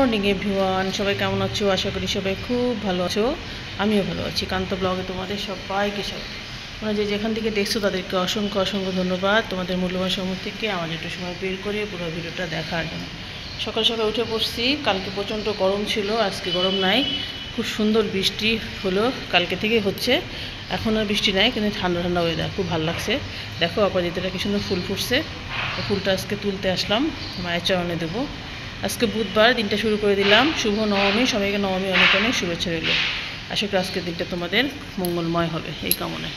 Morning everyone, সবাই কেমন আছো? আশা করি সবাই খুব ভালো আছো। আমিও ভালো আছি। কান্ত ব্লগে তোমাদের সবাইকে তোমরা যেখান থেকে দেখছো তাদেরকে অসংখ্য অসংখ্য ধন্যবাদ। তোমাদের মূল্যবান সময় থেকে আমার একটু সময় বের করে পুরো ভিডিওটা দেখার জন্য। সকাল সকাল উঠে পড়ছি। কালকে প্রচণ্ড গরম ছিল, আজকে গরম নাই। খুব সুন্দর বৃষ্টি হলো, কালকে থেকে হচ্ছে। এখন আর বৃষ্টি নাই, কিন্তু ঠান্ডা ঠান্ডা ওয়েদার, খুব ভালো লাগছে। দেখো অপরাজিতাটা কি সুন্দর ফুল ফুটছে। ফুলটা আজকে তুলতে আসলাম, মায়ের চরণে দেবো। আজকে বুধবার, দিনটা শুরু করে দিলাম। শুভ নবমী, সবাইকে নবমী অনেক অনেক শুভেচ্ছা রইল। আশা করি আজকের দিনটা তোমাদের মঙ্গলময় হবে, এই কামনায়।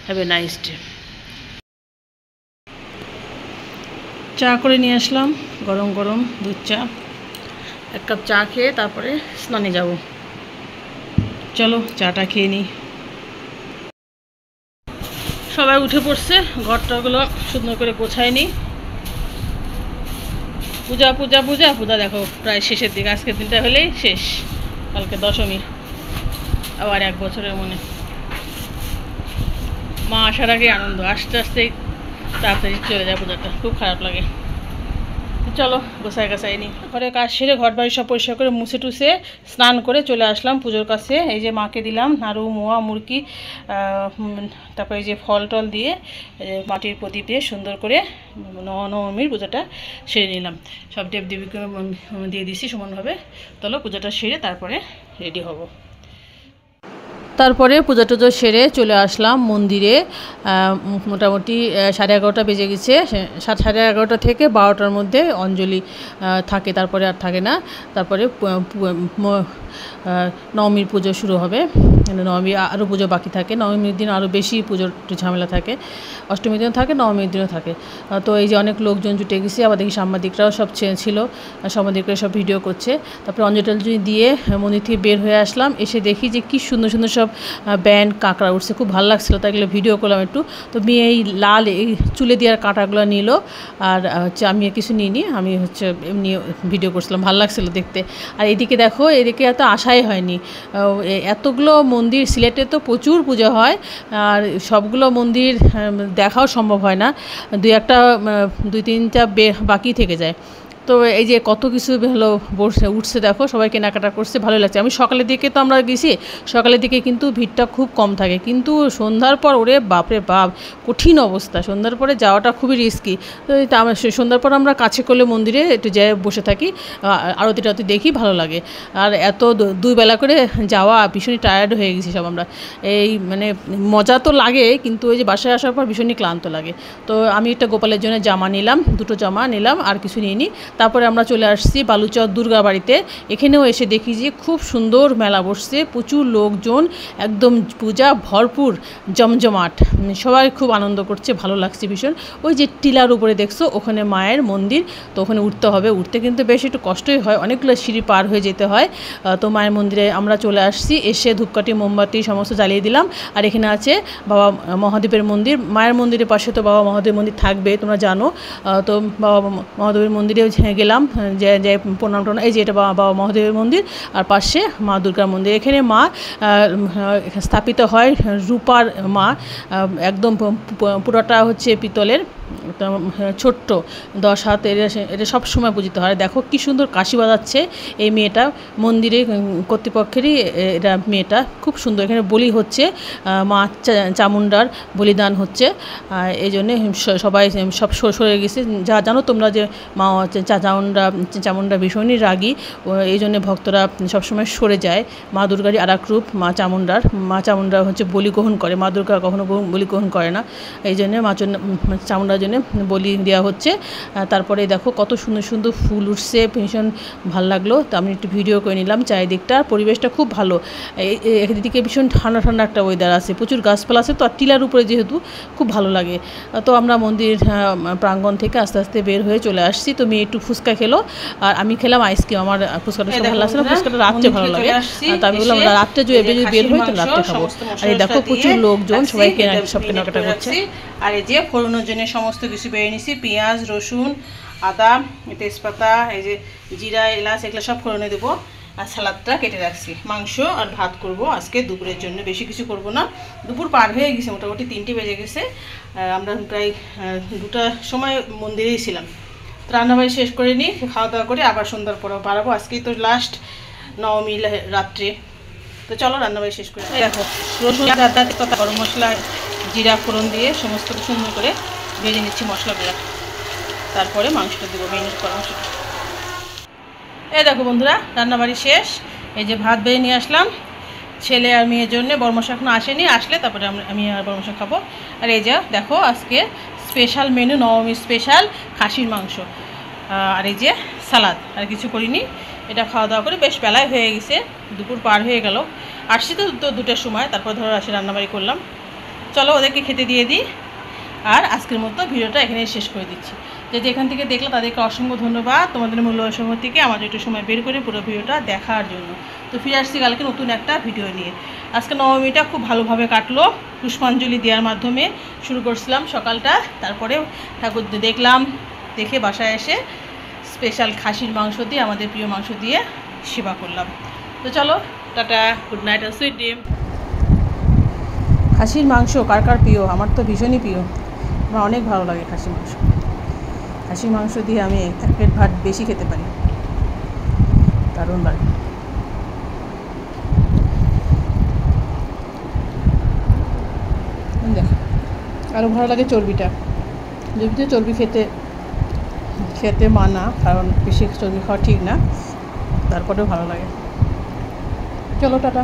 Have a nice day. চা করে নিয়ে আসলাম, গরম গরম দুধ চা। এক কাপ চা খেয়ে তারপরে স্নানে যাব। চলো চাটা খেয়ে নিই। সবাই উঠে পড়ছে, ঘরটাগুলো সুন্দর করে গোছায় নিই। পূজা পূজা পূজা পূজা দেখো প্রায় শেষের দিকে। আজকের দিনটা হলেই শেষ, কালকে দশমী। আবার এক বছরের মনে। মা আসার আগে আনন্দ, আস্তে আস্তে তাড়াতাড়ি চলে যায় পূজাটা, খুব খারাপ লাগে। চলো গোছায় গাছাই নি। ঘরে কাজ সেরে ঘর বাড়ি সব পরিষ্কার করে মুছে টুছে স্নান করে চলে আসলাম পুজোর কাছে। এই যে মাকে দিলাম নাড়ু, মোয়া, মুরকি, তারপরে এই যে ফল টল দিয়ে মাটির প্রদীপ দিয়ে সুন্দর করে নবমীর পূজাটা সেরে নিলাম। সব দেব দেবীকে দিয়ে দিছি সমানভাবে। চলো পূজাটা সেরে তারপরে রেডি হব। তারপরে পূজা টুজো সেরে চলে আসলাম মন্দিরে। মোটামুটি 11:30 বেজে গেছে। 11:30 থেকে 12টার মধ্যে অঞ্জলি থাকে, তারপরে আর থাকে না। তারপরে নবমীর পুজো শুরু হবে। নবমী আরও পুজো বাকি থাকে। নবমীর দিন আরও বেশি পুজোর ঝামেলা থাকে। অষ্টমীর দিনও থাকে, নবমীর দিনও থাকে। তো এই যে অনেক লোকজন জুটে গেছে। আবার দেখি সাংবাদিকরাও সব ছিল, সাংবাদিকরা সব ভিডিও করছে। তারপরে অঞ্জলি টঞ্জলি দিয়ে মন্দির থেকে বের হয়ে আসলাম। এসে দেখি যে কী সুন্দর সুন্দর সব ব্যান্ড কাঁকড়া উঠছে, খুব ভালো লাগছিলো, তাই এগুলো ভিডিও করলাম একটু। তো মেয়ে এই লাল এই চুলে দেওয়ার কাঁটাগুলো নিল, আর হচ্ছে আমি কিছু নিইনি, আমি হচ্ছে এমনি ভিডিও করছিলাম, ভালো লাগছিলো দেখতে। আর এদিকে দেখো, এদিকে এত আশাই হয়নি। এতগুলো মন্দির, সিলেটে তো প্রচুর পুজো হয়, আর সবগুলো মন্দির দেখাও সম্ভব হয় না। দুই তিনটা বাকি থেকে যায়। তো এই যে কত কিছু হলো উঠছে, দেখো সবাই কেনাকাটা করছে, ভালো লাগছে। আমি সকালের দিকে তো আমরা গেছি, সকালের দিকে কিন্তু ভিড়টা খুব কম থাকে, কিন্তু সন্ধ্যার পর ওরে বাপরে বাপ, কঠিন অবস্থা। সন্ধ্যার পরে যাওয়াটা খুবই রিস্কি। তো সন্ধ্যার পর আমরা কাছে করলে মন্দিরে একটু যেয়ে বসে থাকি, আরতি টারতি দেখি, ভালো লাগে। আর এত দুই বেলা করে যাওয়া, ভীষণই টায়ার্ড হয়ে গেছি সব আমরা। এই মানে মজা তো লাগে, কিন্তু ওই যে বাসায় আসার পর ভীষণই ক্লান্ত লাগে। তো আমি একটা গোপালের জন্য জামা নিলাম, দুটো জামা নিলাম, আর কিছু নিইনি। তারপরে আমরা চলে আসছি বালুচর দুর্গা বাড়িতে। এখানেও এসে দেখি যে খুব সুন্দর মেলা বসছে, প্রচুর লোকজন, একদম পূজা ভরপুর, জমজমাট। সবাই খুব আনন্দ করছে, ভালো লাগছে ভীষণ। ওই যে টিলার উপরে দেখছো, ওখানে মায়ের মন্দির, তো ওখানে উঠতে হবে। উঠতে কিন্তু বেশ একটু কষ্টই হয়, অনেকগুলো সিঁড়ি পার হয়ে যেতে হয়। তো মায়ের মন্দিরে আমরা চলে আসছি। এসে ধূপকাঠি মোমবাতি সমস্ত জ্বালিয়ে দিলাম। আর এখানে আছে বাবা মহাদেবের মন্দির। মায়ের মন্দিরের পাশে তো বাবা মহাদেবের মন্দির থাকবে, তোমরা জানো। তো বাবা মহাদেবের মন্দিরেও গেলাম, যে প্রণাম টনাম। এই যে এটা বাবা মহাদেবের মন্দির, আর পাশে মা দুর্গার মন্দির। এখানে মা স্থাপিত হয়, রূপার মা, একদম পুরোটা হচ্ছে পিতলের, ছোট্ট 10 হাত। এটা সবসময় পূজিত হয়। দেখো কি সুন্দর কাশি বাজাচ্ছে এই মেয়েটা, মন্দিরে কর্তৃপক্ষেরই এটা মেয়েটা, খুব সুন্দর। এখানে বলি হচ্ছে, মা চামুণ্ডার বলিদান হচ্ছে, এই জন্যে সবাই সব সরে গেছে। যা জানো তোমরা যে মা চামুণ্ডা ভীষণই রাগী, এই জন্যে ভক্তরা সবসময় সরে যায়। মা দুর্গারই আর এক রূপ মা চামুণ্ডা হচ্ছে বলি গ্রহণ করে, মা দুর্গা কখনো বলি গ্রহণ করে না, এই জন্যে চামুণ্ডার জন্য বলি দেওয়া হচ্ছে। তারপরে দেখো কত সুন্দর সুন্দর ফুল উঠছে, ভীষণ ভালো লাগলো। তো আমি একটু ভিডিও করে নিলাম। চারিদিকটা পরিবেশটা খুব ভালো। এদিকে ভীষণ ঠান্ডা ঠান্ডা একটা ওয়েদার আছে, প্রচুর গাছপালা আছে, তো আর টিলার উপরে যেহেতু খুব ভালো লাগে। তো আমরা মন্দির প্রাঙ্গণ থেকে আস্তে আস্তে বের হয়ে চলে আসছি। তো মেয়ে একটু ফুচকা খেলো, আর আমি খেলাম আইসক্রিম। আমার ফুচকাটা সব ভালো লাগছে না, ফুচকাটা রাত্রে ভালো লাগে। তো আমি বললাম রাত্রে যদি বের হই তো রাত্রে খাবো। আর এই দেখো প্রচুর লোকজন, সবাই সব কেনাকাটা করছে। আর এই যে ফোড়নের জন্য সমস্ত কিছু বেড়ে নিছি, পেঁয়াজ, রসুন, আদা, তেজপাতা, এই যে জিরা, এলাচ, এগুলো সব ফোড়নে দেবো। আর সালাদটা কেটে রাখছি। মাংস আর ভাত করব আজকে দুপুরের জন্য, বেশি কিছু করব না। দুপুর পার হয়ে গেছে, মোটামুটি 3টে বেজে গেছে। আমরা প্রায় 2টার সময় মন্দিরেই ছিলাম। তো রান্নাবাড়ি শেষ করে নিই, খাওয়া দাওয়া করে আবার সন্ধ্যার পরেও বাড়াবো। আজকেই তো লাস্ট নবমী রাত্রে। তো চলো রান্নাবাড়ি শেষ করে। দেখো রসুন, আদা, তেজপাতা, গরম মশলা, জিরা ফোড়ন দিয়ে সমস্ত সুন্দর করে ভেজে নিচ্ছি মশলাগুলো। তারপরে মাংসটা দেবো, মেরিনেট করা মাংসটা। এই দেখো বন্ধুরা, রান্নাবাড়ি শেষ। এই যে ভাত বেড়ে নিয়ে আসলাম ছেলে আর মেয়ের জন্য। বড়মশা এখনো আসেনি, আসলে তারপরে আমি আর বড়মশা খাবো। আর এই যে দেখো আজকে স্পেশাল মেনু, নবমী স্পেশাল খাসির মাংস, আর এই যে সালাদ। আর কিছু করিনি। এটা খাওয়া দাওয়া করে বেশ বেলায় হয়ে গেছে, দুপুর পার হয়ে গেল। আসছি তো 2টার সময়, তারপর ধরো আসে রান্নাবাড়ি করলাম। চলো ওদেরকে খেতে দিয়ে দিই। আর আজকের মতো ভিডিওটা এখানেই শেষ করে দিচ্ছি। যদি এখান থেকে দেখলে তাদেরকে অসংখ্য ধন্যবাদ, তোমাদের মূল্যবান সময় থেকে আমাদের একটু সময় বের করে পুরো ভিডিওটা দেখার জন্য। তো ফিরে আসছি কালকে নতুন একটা ভিডিও নিয়ে। আজকে নবমীটা খুব ভালোভাবে কাটলো, পুষ্পাঞ্জলি দেওয়ার মাধ্যমে শুরু করছিলাম সকালটা। তারপরে ঠাকুর দেখলাম, দেখে বাসায় এসে স্পেশাল খাসির মাংস দিয়ে, আমাদের প্রিয় মাংস দিয়ে সেবা করলাম। তো চলো টাটা, গুড নাইট আর সুইট ড্রিম। খাসির মাংস কার কার প্রিয়? আমার তো ভীষণই প্রিয়, আমার অনেক ভালো লাগে খাসির মাংস। খাসির মাংস দিয়ে আমি 1 প্লেট ভাত বেশি খেতে পারি, দারুণ লাগে। দেখো আরও ভালো লাগে চর্বিটা, যদিও চর্বি খেতে মানা, কারণ বেশি চর্বি খাওয়া ঠিক না, তারপরেও ভালো লাগে। চলো টাটা।